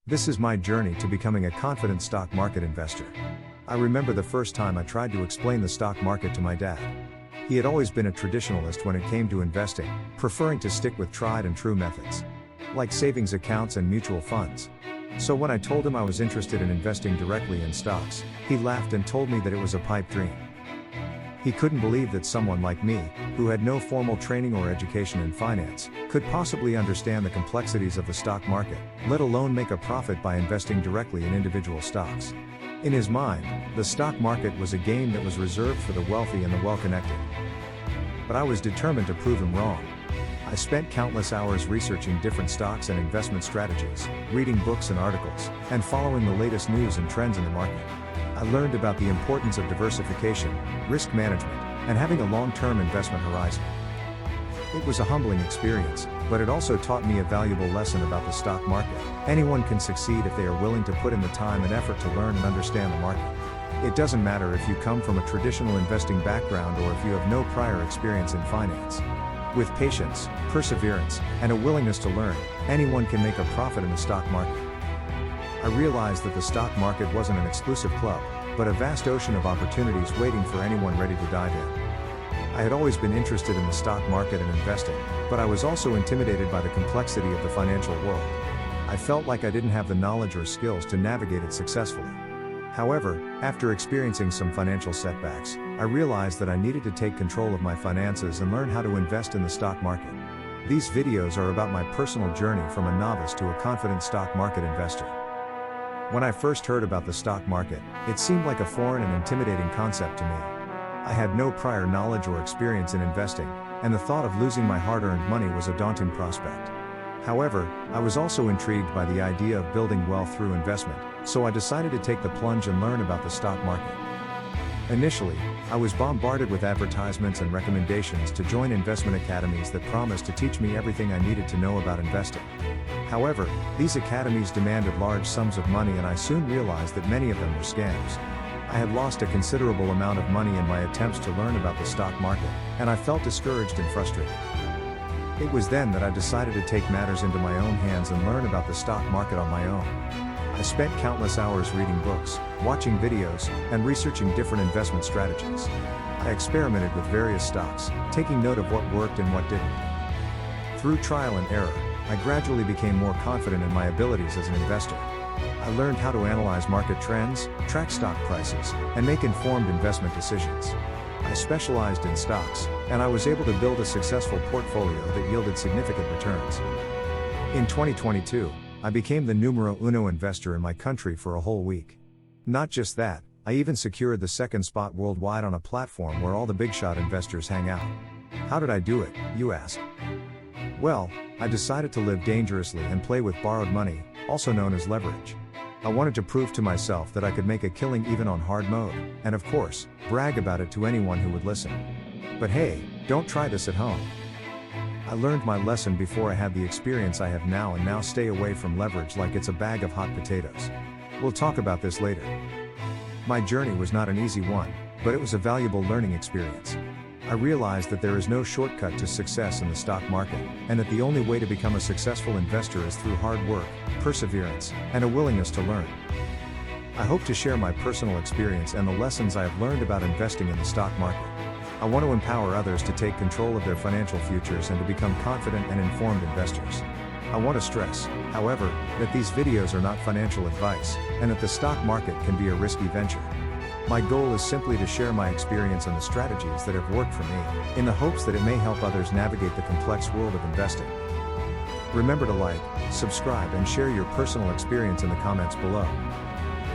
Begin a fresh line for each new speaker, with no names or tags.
This is my journey to becoming a confident stock market investor. I remember the first time I tried to explain the stock market to my dad. He had always been a traditionalist when it came to investing, preferring to stick with tried and true methods, like savings accounts and mutual funds. So when I told him I was interested in investing directly in stocks, he laughed and told me that it was a pipe dream. He couldn't believe that someone like me, who had no formal training or education in finance, could possibly understand the complexities of the stock market, let alone make a profit by investing directly in individual stocks. In his mind, the stock market was a game that was reserved for the wealthy and the well-connected. But I was determined to prove him wrong. I spent countless hours researching different stocks and investment strategies, reading books and articles, and following the latest news and trends in the market. I learned about the importance of diversification, risk management, and having a long-term investment horizon. It was a humbling experience, but it also taught me a valuable lesson about the stock market. Anyone can succeed if they are willing to put in the time and effort to learn and understand the market. It doesn't matter if you come from a traditional investing background or if you have no prior experience in finance. With patience, perseverance, and a willingness to learn, anyone can make a profit in the stock market. I realized that the stock market wasn't an exclusive club, but a vast ocean of opportunities waiting for anyone ready to dive in. I had always been interested in the stock market and investing, but I was also intimidated by the complexity of the financial world. I felt like I didn't have the knowledge or skills to navigate it successfully. However, after experiencing some financial setbacks, I realized that I needed to take control of my finances and learn how to invest in the stock market. These videos are about my personal journey from a novice to a confident stock market investor. When I first heard about the stock market, it seemed like a foreign and intimidating concept to me. I had no prior knowledge or experience in investing, and the thought of losing my hard-earned money was a daunting prospect. However, I was also intrigued by the idea of building wealth through investment, so I decided to take the plunge and learn about the stock market. Initially, I was bombarded with advertisements and recommendations to join investment academies that promised to teach me everything I needed to know about investing. However, these academies demanded large sums of money, and I soon realized that many of them were scams. I had lost a considerable amount of money in my attempts to learn about the stock market, and I felt discouraged and frustrated. It was then that I decided to take matters into my own hands and learn about the stock market on my own. I spent countless hours reading books, watching videos, and researching different investment strategies. I experimented with various stocks, taking note of what worked and what didn't. Through trial and error, I gradually became more confident in my abilities as an investor. I learned how to analyze market trends, track stock prices, and make informed investment decisions. I specialized in stocks, and I was able to build a successful portfolio that yielded significant returns. In 2022, I became the numero uno investor in my country for a whole week. Not just that, I even secured the second spot worldwide on a platform where all the big shot investors hang out. How did I do it, you ask? Well, I decided to live dangerously and play with borrowed money, also known as leverage. I wanted to prove to myself that I could make a killing even on hard mode, and of course, brag about it to anyone who would listen. But hey, don't try this at home. I learned my lesson before I had the experience I have now, and now stay away from leverage like it's a bag of hot potatoes. We'll talk about this later. My journey was not an easy one, but it was a valuable learning experience. I realized that there is no shortcut to success in the stock market, and that the only way to become a successful investor is through hard work, perseverance, and a willingness to learn. I hope to share my personal experience and the lessons I have learned about investing in the stock market. I want to empower others to take control of their financial futures and to become confident and informed investors. I want to stress, however, that these videos are not financial advice, and that the stock market can be a risky venture. My goal is simply to share my experience and the strategies that have worked for me, in the hopes that it may help others navigate the complex world of investing. Remember to like, subscribe, and share your personal experience in the comments below.